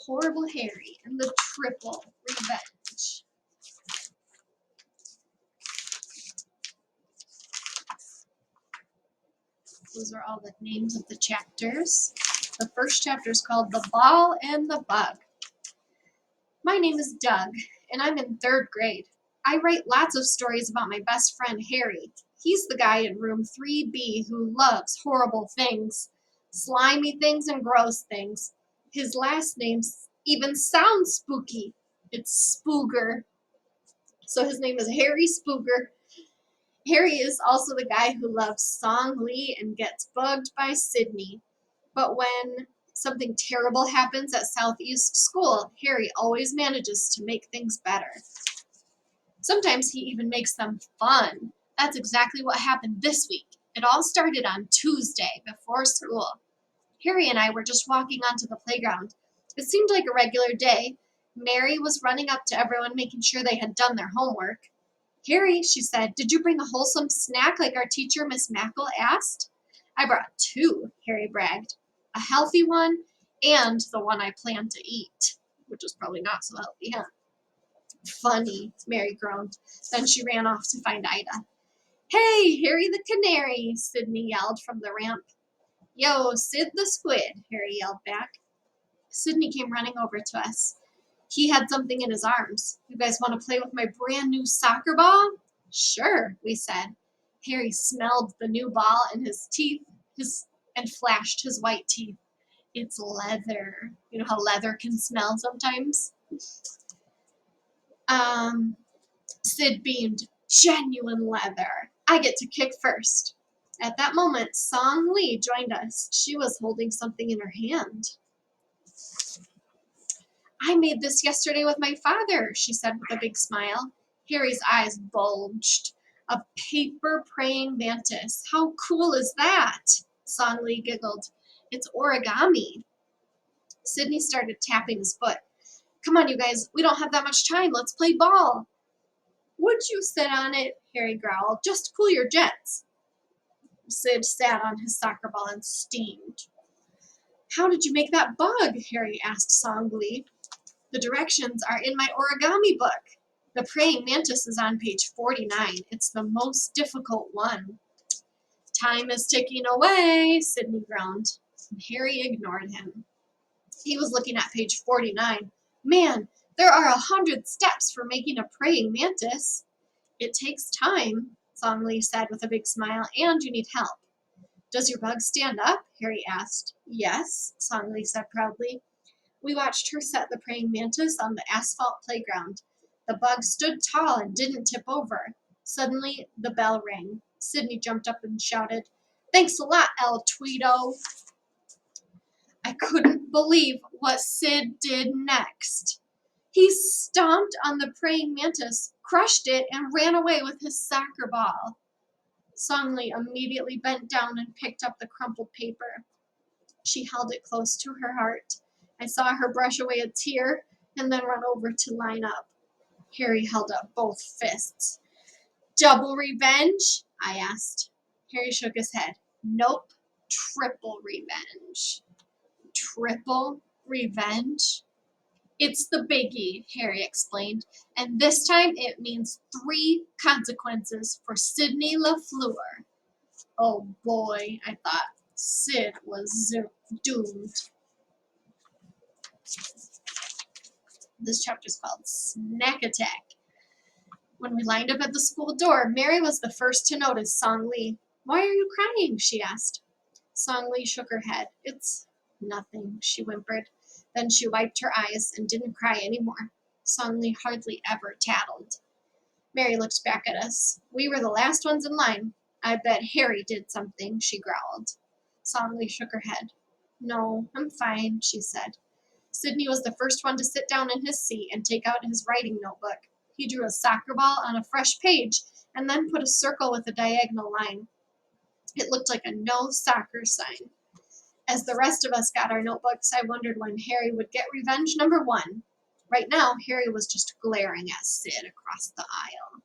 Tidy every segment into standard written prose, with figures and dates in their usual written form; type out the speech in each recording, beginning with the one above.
Horrible Harry and the Triple Revenge. Those are all the names of the chapters. The first chapter is called The Ball and the Bug. My name is Doug, and I'm in 3rd grade. I write lots of stories about my best friend Harry. He's the guy in room 3B who loves horrible things, slimy things and gross things. His last name even sounds spooky. It's Spooger. So his name is Harry Spooger. Harry is also the guy who loves Song Lee and gets bugged by Sydney. But when something terrible happens at Southeast School, Harry always manages to make things better. Sometimes he even makes them fun. That's exactly what happened this week. It all started on Tuesday before school. Harry and I were just walking onto the playground. It seemed like a regular day. Mary was running up to everyone, making sure they had done their homework. Harry, she said, did you bring a wholesome snack like our teacher, Miss Mackle, asked? I brought 2, Harry bragged. A healthy one and the one I planned to eat, which was probably not so healthy, huh? Funny, Mary groaned. Then she ran off to find Ida. Hey, Harry the Canary, Sydney yelled from the ramp. Yo, Sid the Squid, Harry yelled back. Sydney came running over to us. He had something in his arms. You guys want to play with my brand new soccer ball? Sure, we said. Harry smelled the new ball in his teeth and flashed his white teeth. It's leather. You know how leather can smell sometimes? Sid beamed. Genuine leather. I get to kick first. At that moment, Song Lee joined us. She was holding something in her hand. I made this yesterday with my father, she said with a big smile. Harry's eyes bulged. A paper praying mantis. How cool is that? Song Lee giggled. It's origami. Sydney started tapping his foot. Come on, you guys. We don't have that much time. Let's play ball. Would you sit on it? Harry growled. Just cool your jets. Sid sat on his soccer ball and steamed. How did you make that bug? Harry asked Song Lee. The directions are in my origami book. The praying mantis is on page 49. It's the most difficult one. Time is ticking away, Sydney groaned. Harry ignored him. He was looking at page 49. Man, there are 100 steps for making a praying mantis. It takes time, Song Lee said with a big smile, and you need help. Does your bug stand up? Harry asked. Yes, Song Lee said proudly. We watched her set the praying mantis on the asphalt playground. The bug stood tall and didn't tip over. Suddenly, the bell rang. Sydney jumped up and shouted, Thanks a lot, El Tweedo. I couldn't believe what Sid did next. He stomped on the praying mantis, crushed it, and ran away with his soccer ball. Song Lee immediately bent down and picked up the crumpled paper. She held it close to her heart. I saw her brush away a tear and then run over to line up. Harry held up both fists. Double revenge? I asked. Harry shook his head. Nope. Triple revenge. Triple revenge? It's the biggie, Harry explained, and this time it means 3 consequences for Sydney LaFleur. Oh boy, I thought Sid was doomed. This chapter is called Snack Attack. When we lined up at the school door, Mary was the first to notice Song Lee. Why are you crying? She asked. Song Lee shook her head. It's nothing, she whimpered. Then she wiped her eyes and didn't cry anymore. Song Lee hardly ever tattled. Mary looked back at us. We were the last ones in line. I bet Harry did something, she growled. Song Lee shook her head. No, I'm fine, she said. Sydney was the first one to sit down in his seat and take out his writing notebook. He drew a soccer ball on a fresh page and then put a circle with a diagonal line. It looked like a no soccer sign. As the rest of us got our notebooks, I wondered when Harry would get revenge number 1. Right now, Harry was just glaring at Sid across the aisle.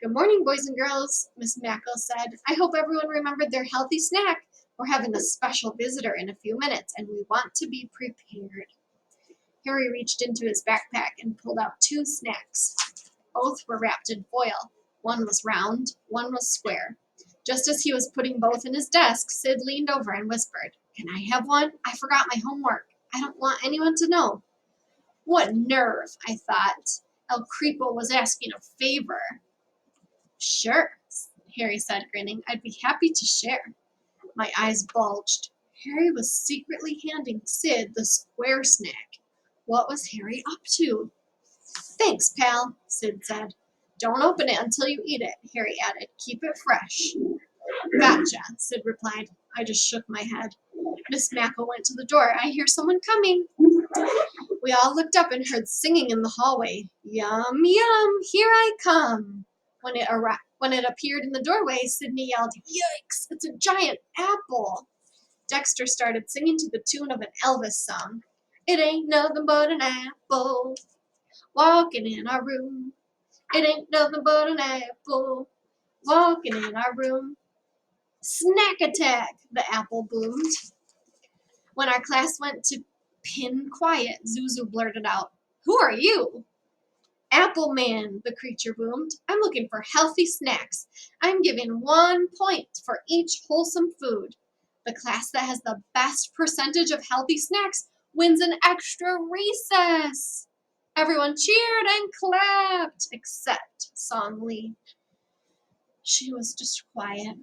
Good morning, boys and girls, Miss Mackle said. I hope everyone remembered their healthy snack. We're having a special visitor in a few minutes, and we want to be prepared. Harry reached into his backpack and pulled out 2 snacks. Both were wrapped in foil. One was round, one was square. Just as he was putting both in his desk, Sid leaned over and whispered, "Can I have one? I forgot my homework. I don't want anyone to know." What nerve, I thought. El Creepo was asking a favor. "Sure," Harry said, grinning. "I'd be happy to share." My eyes bulged. Harry was secretly handing Sid the square snack. What was Harry up to? "Thanks, pal," Sid said. "Don't open it until you eat it," Harry added. "Keep it fresh." "Gotcha," Sid replied. I just shook my head. Miss Mackle went to the door. "I hear someone coming." We all looked up and heard singing in the hallway. "Yum, yum, here I come." When it appeared in the doorway, Sydney yelled, "Yikes, it's a giant apple." Dexter started singing to the tune of an Elvis song. "It ain't nothing but an apple walking in our room. It ain't nothing but an apple walking in our room." "Snack attack," the apple boomed. When our class went to pin quiet, Zuzu blurted out, "Who are you?" "Apple Man," the creature boomed. "I'm looking for healthy snacks. I'm giving 1 point for each wholesome food. The class that has the best percentage of healthy snacks wins an extra recess." Everyone cheered and clapped, except Song Lee. She was just quiet.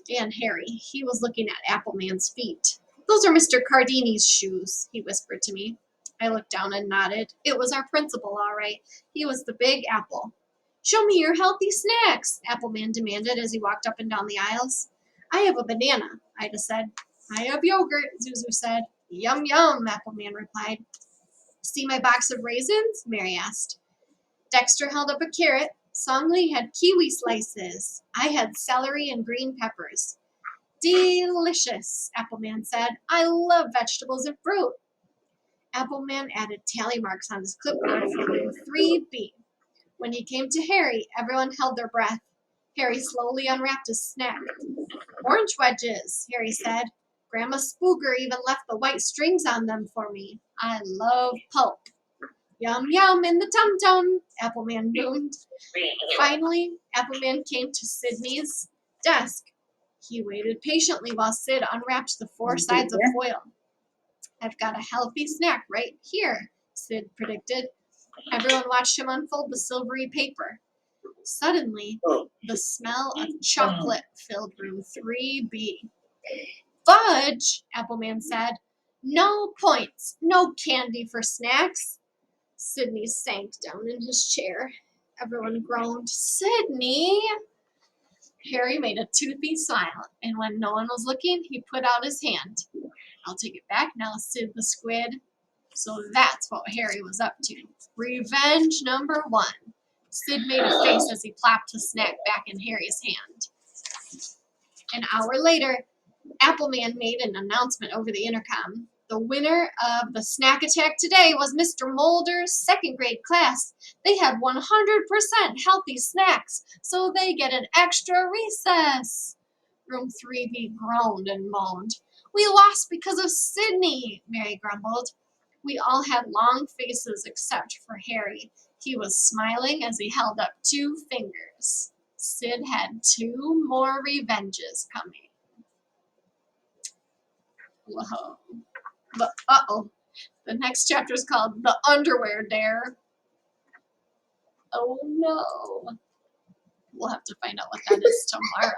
And Harry, he was looking at Appleman's feet. "Those are Mr. Cardini's shoes," he whispered to me. I looked down and nodded. It was our principal, all right. He was the Big Apple. "Show me your healthy snacks," Appleman demanded as he walked up and down the aisles. "I have a banana," Ida said. "I have yogurt," Zuzu said. "Yum, yum," Appleman replied. "See my box of raisins?" Mary asked. Dexter held up a carrot. Song Lee had kiwi slices. I had celery and green peppers. "Delicious," Appleman said. "I love vegetables and fruit." Appleman added tally marks on his clipboard for room 3B. When he came to Harry, everyone held their breath. Harry slowly unwrapped his snack. "Orange wedges," Harry said. "Grandma Spooger even left the white strings on them for me. I love pulp." "Yum, yum in the tum-tum," Appleman boomed. Finally, Appleman came to Sydney's desk. He waited patiently while Sid unwrapped the 4 sides of foil. "I've got a healthy snack right here," Sid predicted. Everyone watched him unfold the silvery paper. Suddenly, the smell of chocolate filled room 3B. "Fudge," Appleman said. "No points, no candy for snacks." Sydney sank down in his chair. Everyone groaned, "Sydney!" Harry made a toothy smile, and when no one was looking, he put out his hand. "I'll take it back now, Sid the Squid." So that's what Harry was up to. Revenge number 1. Sid made a face as he plopped the snack back in Harry's hand. An hour later, Appleman made an announcement over the intercom. The winner of the snack attack today was Mr. Mulder's 2nd grade class. They had 100% healthy snacks, so they get an extra recess. Room 3B groaned and moaned. "We lost because of Sydney," Mary grumbled. We all had long faces except for Harry. He was smiling as he held up 2 fingers. Sid had 2 more revenges coming. Whoa. But, uh-oh. The next chapter is called The Underwear Dare. Oh no. We'll have to find out what that is tomorrow.